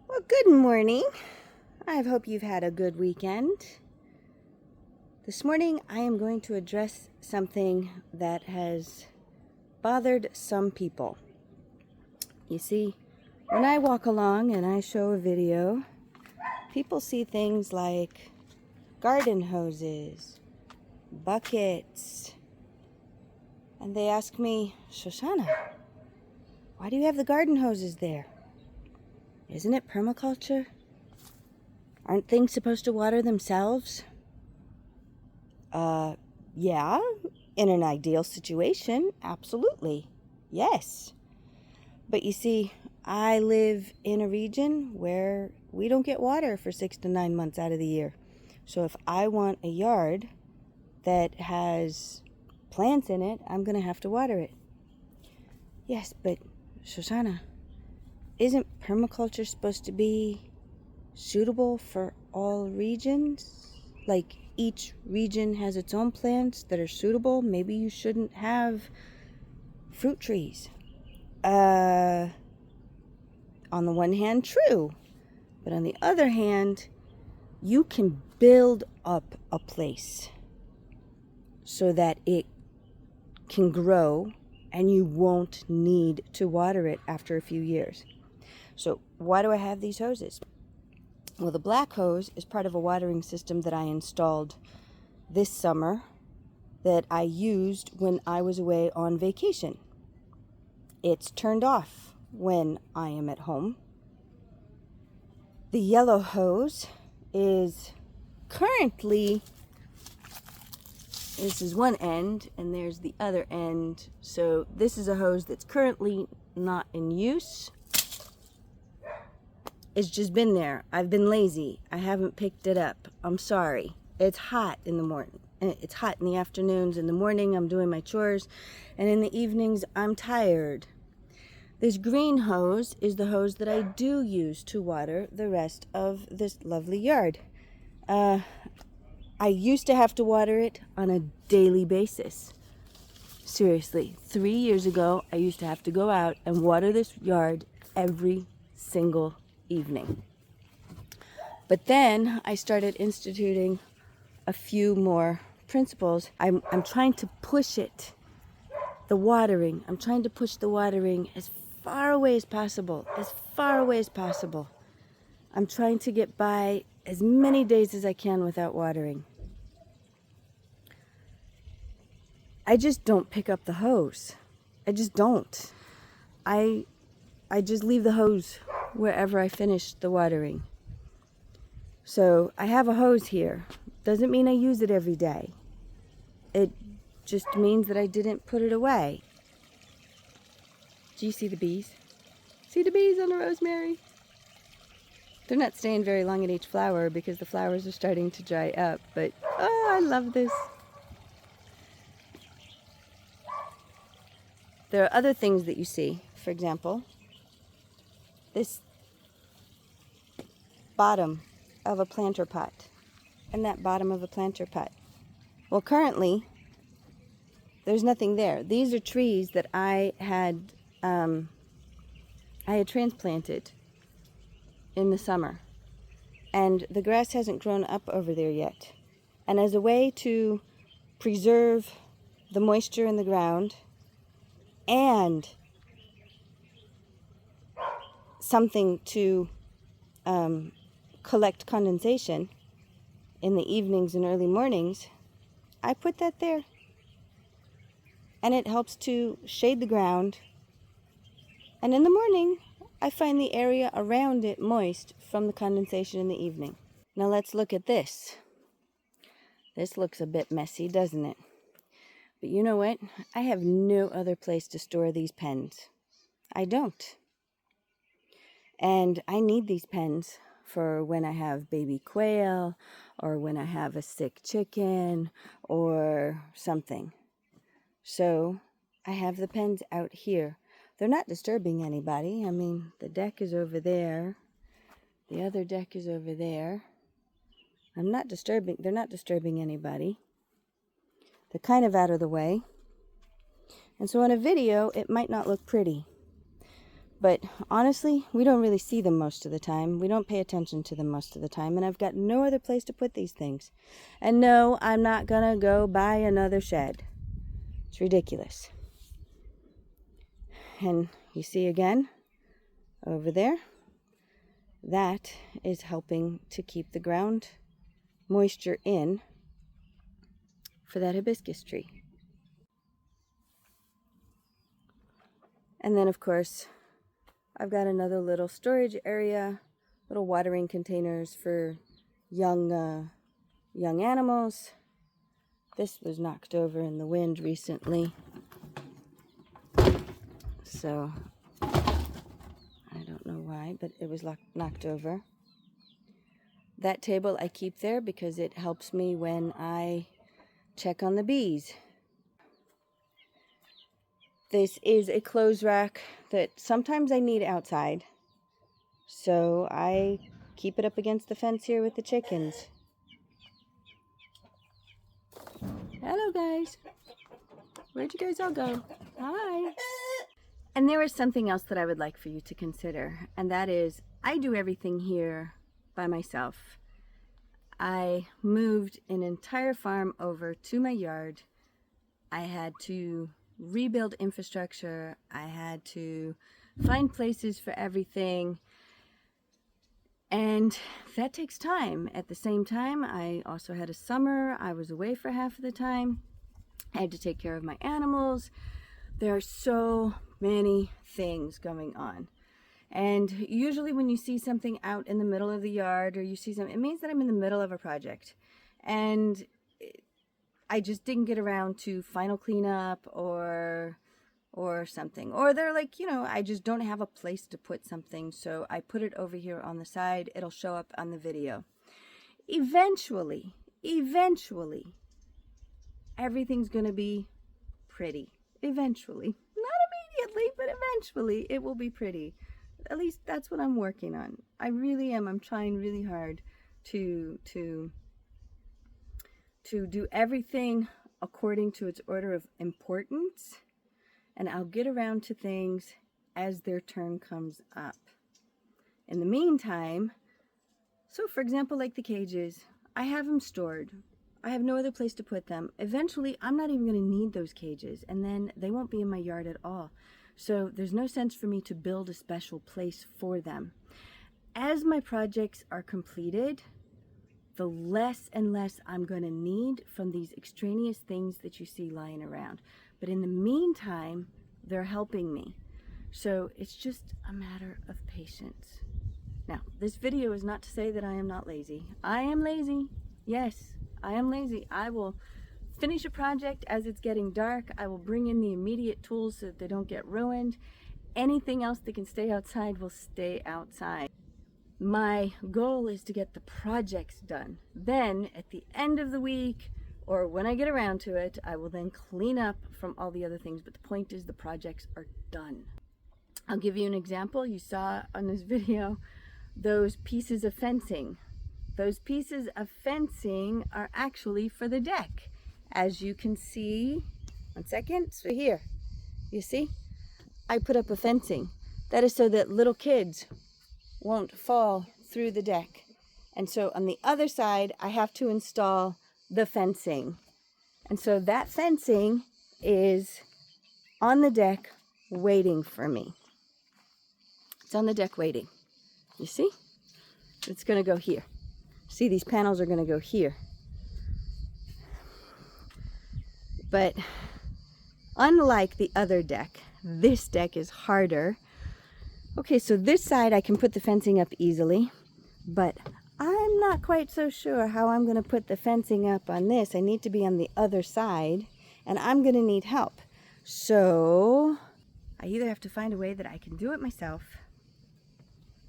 Well, good morning. I hope you've had a good weekend. This morning I am going to address something that has bothered some people. You see, when I walk along and I show a video, people see things like garden hoses, buckets, and they ask me, Shoshana, why do you have the garden hoses there? Isn't it permaculture? Aren't things supposed to water themselves? Yeah, in an ideal situation, absolutely. Yes. But you see, I live in a region where we don't get water for 6 to 9 months out of the year. So if I want a yard that has plants in it, I'm going to have to water it. Yes, but Shoshana, isn't permaculture supposed to be suitable for all regions? Like each region has its own plants that are suitable. Maybe you shouldn't have fruit trees. On the one hand, true. But on the other hand, you can build up a place so that it can grow and you won't need to water it after a few years. So why do I have these hoses? Well, the black hose is part of a watering system that I installed this summer that I used when I was away on vacation. It's turned off when I am at home. The yellow hose is currently, this is one end and there's the other end. So this is a hose that's currently not in use. It's just been there. I've been lazy. I haven't picked it up. I'm sorry. It's hot in the morning. It's hot in the afternoons. In the morning, I'm doing my chores. And in the evenings, I'm tired. This green hose is the hose that I do use to water the rest of this lovely yard. I used to have to water it on a daily basis. Seriously, 3 years ago, I used to have to go out and water this yard every single evening. But then I started instituting a few more principles. I'm trying to push it, the watering. I'm trying to push the watering as far away as possible, as far away as possible. I'm trying to get by as many days as I can without watering. I just don't pick up the hose. I just don't. I just leave the hose wherever I finish the watering. So I have a hose here. Doesn't mean I use it every day. It just means that I didn't put it away. Do you see the bees? See the bees on the rosemary? They're not staying very long at each flower because the flowers are starting to dry up, but oh, I love this. There are other things that you see. For example, this bottom of a planter pot and that bottom of a planter pot. Well, currently, there's nothing there. These are trees that I had transplanted in the summer, and the grass hasn't grown up over there yet. And as a way to preserve the moisture in the ground and something to collect condensation in the evenings and early mornings, I put that there. And it helps to shade the ground. And in the morning, I find the area around it moist from the condensation in the evening. Now let's look at this. This looks a bit messy, doesn't it? But you know what? I have no other place to store these pens. I don't. And I need these pens for when I have baby quail or when I have a sick chicken or something. So I have the pens out here. They're not disturbing anybody. I mean, the deck is over there. The other deck is over there. They're not disturbing anybody. They're kind of out of the way. And so in a video, it might not look pretty. But honestly, we don't really see them most of the time. We don't pay attention to them most of the time. And I've got no other place to put these things. And no, I'm not going to go buy another shed. It's ridiculous. And you see again, over there, that is helping to keep the ground moisture in for that hibiscus tree. And then, of course, I've got another little storage area, little watering containers for young animals. This was knocked over in the wind recently, so I don't know why, but it was knocked over. That table I keep there because it helps me when I check on the bees. This is a clothes rack that sometimes I need outside, so I keep it up against the fence here with the chickens. Hello, guys. Where'd you guys all go? Hi. And there is something else that I would like for you to consider, and that is I do everything here by myself. I moved an entire farm over to my yard. I had to rebuild infrastructure. I had to find places for everything. And that takes time. At the same time, I also had a summer. I was away for half of the time. I had to take care of my animals. There are so many things going on. And usually when you see something out in the middle of the yard or you see something, it means that I'm in the middle of a project. And I just didn't get around to final cleanup or something. Or they're like, I just don't have a place to put something, so I put it over here on the side. It'll show up on the video. Eventually, everything's going to be pretty. Eventually. Not immediately, but eventually it will be pretty. At least that's what I'm working on. I really am. I'm trying really hard to do everything according to its order of importance, and I'll get around to things as their turn comes up. In the meantime, so for example, like the cages, I have them stored. I have no other place to put them. Eventually, I'm not even going to need those cages, and then they won't be in my yard at all. So there's no sense for me to build a special place for them. As my projects are completed, the less and less I'm going to need from these extraneous things that you see lying around. But in the meantime, they're helping me. So it's just a matter of patience. Now, this video is not to say that I am not lazy. I am lazy. Yes, I am lazy. I will finish a project as it's getting dark. I will bring in the immediate tools so that they don't get ruined. Anything else that can stay outside will stay outside. My goal is to get the projects done. Then at the end of the week, or when I get around to it, I will then clean up from all the other things. But the point is the projects are done. I'll give you an example. You saw on this video those pieces of fencing. Those pieces of fencing are actually for the deck. As you can see, one second, so here, you see, I put up a fencing. That is so that little kids won't fall through the deck. And so on the other side, I have to install the fencing. And so that fencing is on the deck waiting for me. It's on the deck waiting. You see? It's going to go here. See, these panels are going to go here. But unlike the other deck, this deck is harder. Okay, so this side I can put the fencing up easily, but I'm not quite so sure how I'm going to put the fencing up on this. I need to be on the other side, and I'm going to need help. So I either have to find a way that I can do it myself,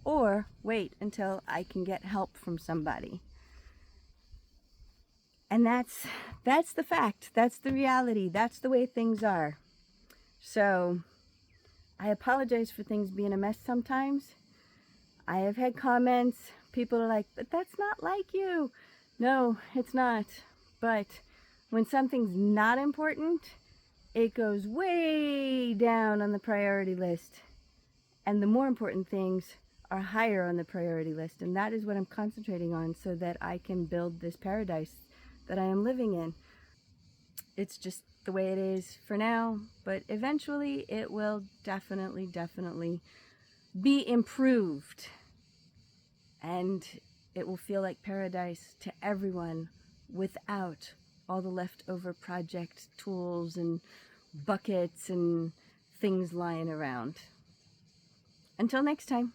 or wait until I can get help from somebody. And that's the fact. That's the reality. That's the way things are. So I apologize for things being a mess sometimes. I have had comments. People are like, but that's not like you. No, it's not. But when something's not important, it goes way down on the priority list. And the more important things are higher on the priority list. And that is what I'm concentrating on so that I can build this paradise that I am living in. It's just the way it is for now, but eventually it will definitely be improved. And it will feel like paradise to everyone without all the leftover project tools and buckets and things lying around. Until next time.